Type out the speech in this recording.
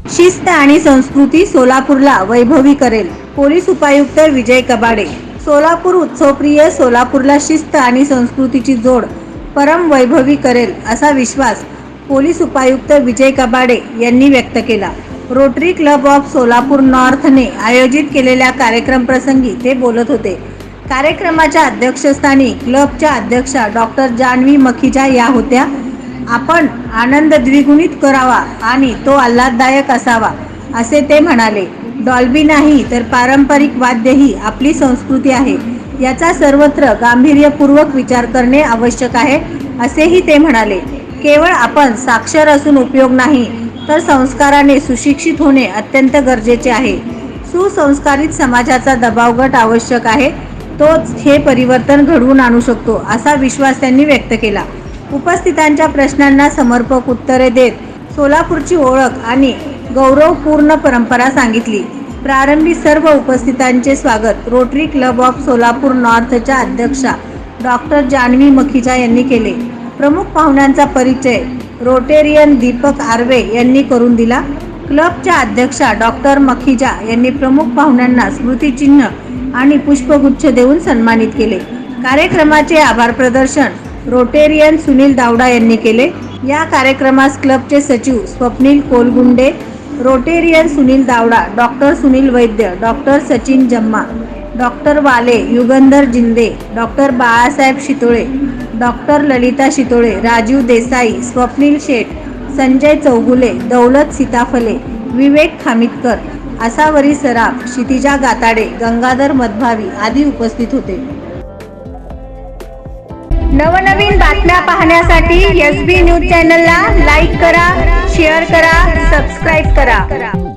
शिस्त आणि संस्कृती सोलापूरला वैभवी करेल. पोलीस उपायुक्त विजय कबाडे. सोलापूर उत्सवप्रिय सोलापूरला शिस्त आणि संस्कृतीची जोड परम वैभवी करेल असा विश्वास पोलीस उपायुक्त विजय कबाडे यांनी व्यक्त केला. रोटरी क्लब ऑफ सोलापूर नॉर्थने आयोजित केलेल्या कार्यक्रमप्रसंगी ते बोलत होते. कार्यक्रमाच्या अध्यक्षस्थानी क्लबच्या अध्यक्षा डॉक्टर जान्हवी मखीजा या होत्या. आपण आनंद द्विगुणित करावा आणि तो आल्हाददायक असावा असे ते म्हणाले. डॉल्बी नाही तर पारंपरिक वाद्य ही आपली संस्कृती आहे, याचा सर्वत्र गांभीर्यपूर्वक विचार करणे आवश्यक आहे असेही ते म्हणाले. केवळ आपण साक्षर असून उपयोग नाही, तर संस्काराने सुशिक्षित होणे अत्यंत गरजेचे आहे. सुसंस्कारित समाजाचा दबावगट आवश्यक आहे, तोच हे परिवर्तन घडवून आणू शकतो असा विश्वास त्यांनी व्यक्त केला. उपस्थितांच्या प्रश्नांना समर्पक उत्तरे देत सोलापूरची ओळख आणि गौरवपूर्ण परंपरा सांगितली. प्रारंभी सर्व उपस्थितांचे स्वागत रोटरी क्लब ऑफ सोलापूर नॉर्थच्या अध्यक्षा डॉक्टर जान्हवी मखीजा यांनी केले. प्रमुख पाहुण्यांचा परिचय रोटेरियन दीपक आर्वे यांनी करून दिला. क्लबच्या अध्यक्षा डॉक्टर मखीजा यांनी प्रमुख पाहुण्यांना स्मृतिचिन्ह आणि पुष्पगुच्छ देऊन सन्मानित केले. कार्यक्रमाचे आभार प्रदर्शन रोटेरियन सुनील दावडा यांनी केले. या कार्यक्रमास क्लबचे सचिव स्वप्नील कोलगुंडे, रोटेरियन सुनील दावडा, डॉक्टर सुनील वैद्य, डॉक्टर सचिन जम्मा, डॉक्टर वाले, युगंधर जिंदे, डॉक्टर बाळासाहेब शितोळे, डॉक्टर ललिता शितोळे, राजीव देसाई, स्वप्नील शेठ, संजय चौगुले, दौलत सीताफले, विवेक खामितकर, आसावरी सराफ, क्षितिजा गाताडे, गंगाधर मधभावी आदी उपस्थित होते. नवनवीन बातम्या पाहण्यासाठी SB न्यूज चॅनलला लाईक करा, शेअर करा, सबस्क्राईब करा.